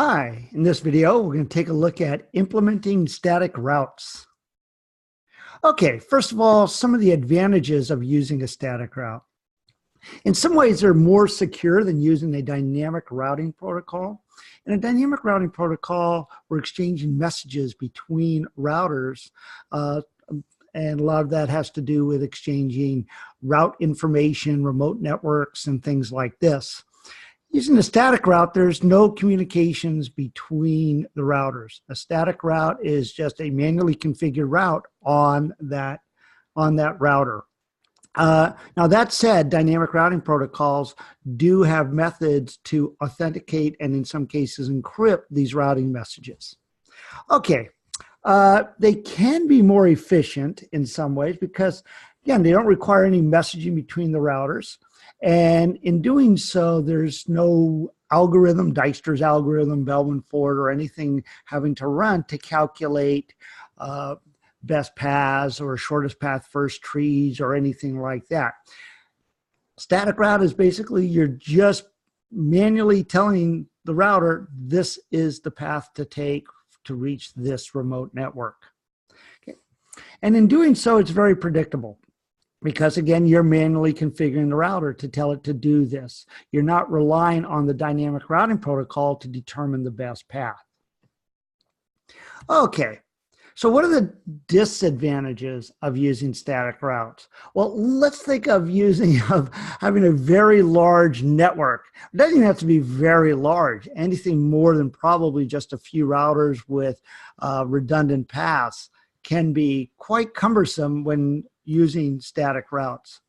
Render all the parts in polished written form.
Hi, in this video, we're going to take a look at implementing static routes. Okay, first of all, some of the advantages of using a static route. In some ways, they're more secure than using a dynamic routing protocol. In a dynamic routing protocol, we're exchanging messages between routers, and a lot of that has to do with exchanging route information, remote networks, and things like this. Using a static route, there's no communications between the routers. A static route is just a manually configured route on that router. Now that said, dynamic routing protocols do have methods to authenticate and in some cases encrypt these routing messages. Okay, they can be more efficient in some ways because, again, they don't require any messaging between the routers. And in doing so, there's no algorithm, Dijkstra's algorithm, Bellman Ford, or anything having to run to calculate best paths or shortest path first trees or anything like that. Static route is basically you're just manually telling the router this is the path to take to reach this remote network. Okay. And in doing so, it's very predictable. Because again, you're manually configuring the router to tell it to do this. You're not relying on the dynamic routing protocol to determine the best path. Okay, so what are the disadvantages of using static routes? Well, let's think of having a very large network. It doesn't even have to be very large. Anything more than probably just a few routers with redundant paths can be quite cumbersome when using static routes.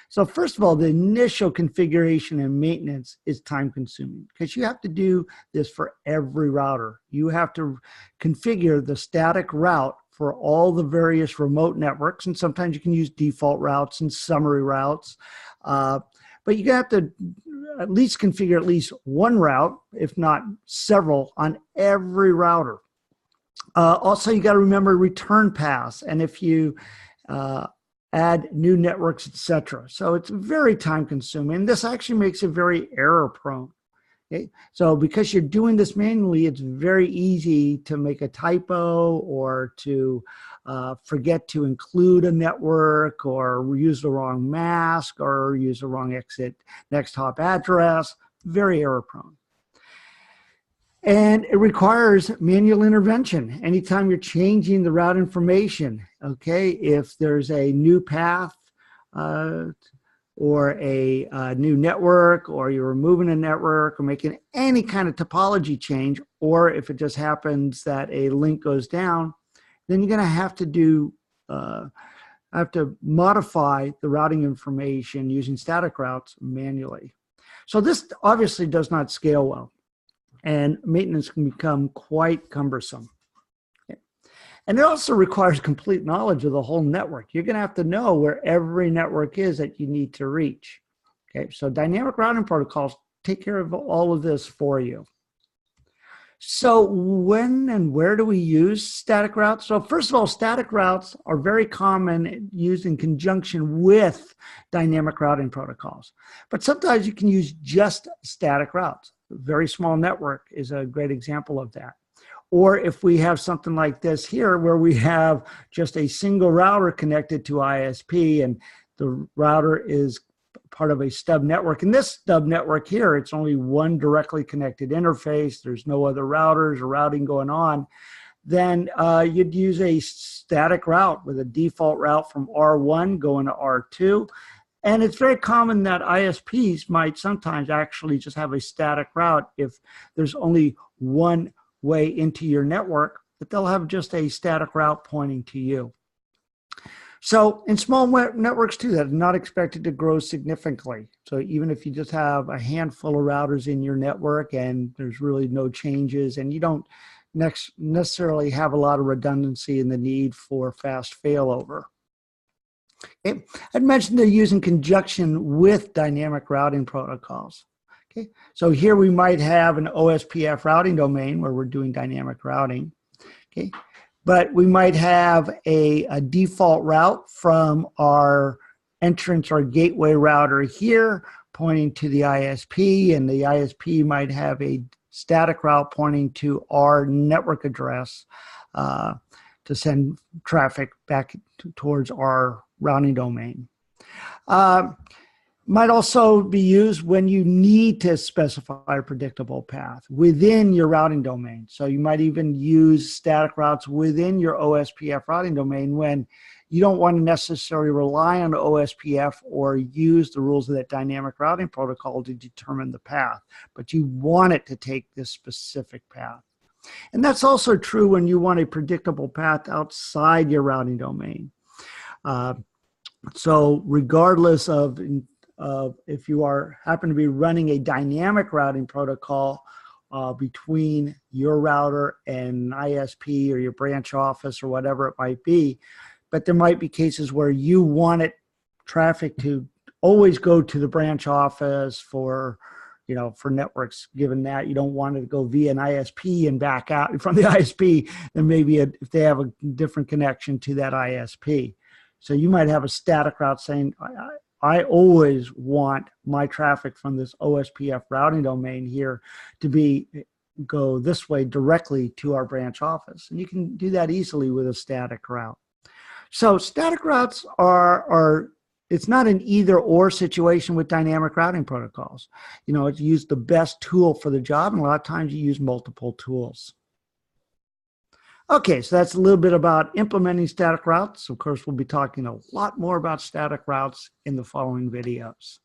So first of all, the initial configuration and maintenance is time consuming because you have to do this for every router. You have to configure the static route for all the various remote networks, and sometimes you can use default routes and summary routes. But you have to at least configure at least one route, if not several, on every router. Also, you got to remember return paths, and if you add new networks, etc. So it's very time consuming. This actually makes it very error prone. Okay? So because you're doing this manually, it's very easy to make a typo or to forget to include a network or use the wrong mask or use the wrong exit next hop address. Very error prone. And it requires manual intervention anytime you're changing the route information. Okay, if there's a new path or a new network, or you're removing a network or making any kind of topology change, or if it just happens that a link goes down, then you're going to have to modify the routing information using static routes manually. So this obviously does not scale well, and maintenance can become quite cumbersome. Okay. And it also requires complete knowledge of the whole network. You're going to have to know where every network is that you need to reach. Okay, so dynamic routing protocols take care of all of this for you. So when and where do we use static routes? So first of all, static routes are very common used in conjunction with dynamic routing protocols. But sometimes you can use just static routes. A very small network is a great example of that. Or if we have something like this here where we have just a single router connected to ISP and the router is part of a stub network. In this stub network here, it's only one directly connected interface. There's no other routers or routing going on. Then you'd use a static route with a default route from R1 going to R2. And it's very common that ISPs might sometimes actually just have a static route if there's only one way into your network, but they'll have just a static route pointing to you. So in small networks too, that are not expected to grow significantly. So even if you just have a handful of routers in your network and there's really no changes and you don't necessarily have a lot of redundancy in the need for fast failover. Okay. I'd mentioned they're used in conjunction with dynamic routing protocols. Okay. So here we might have an OSPF routing domain where we're doing dynamic routing. Okay. But we might have a default route from our entrance or gateway router here pointing to the ISP, and the ISP might have a static route pointing to our network address to send traffic back towards our routing domain. Might also be used when you need to specify a predictable path within your routing domain. So you might even use static routes within your OSPF routing domain when you don't want to necessarily rely on OSPF or use the rules of that dynamic routing protocol to determine the path, but you want it to take this specific path. And that's also true when you want a predictable path outside your routing domain. So regardless of if you happen to be running a dynamic routing protocol between your router and ISP or your branch office or whatever it might be, but there might be cases where you want traffic to always go to the branch office for networks, given that you don't want it to go via an ISP and back out from the ISP, then maybe if they have a different connection to that ISP. So you might have a static route saying, I always want my traffic from this OSPF routing domain here to go this way directly to our branch office. And you can do that easily with a static route. So static routes it's not an either or situation with dynamic routing protocols. It's used the best tool for the job, and a lot of times you use multiple tools. Okay, so that's a little bit about implementing static routes. Of course, we'll be talking a lot more about static routes in the following videos.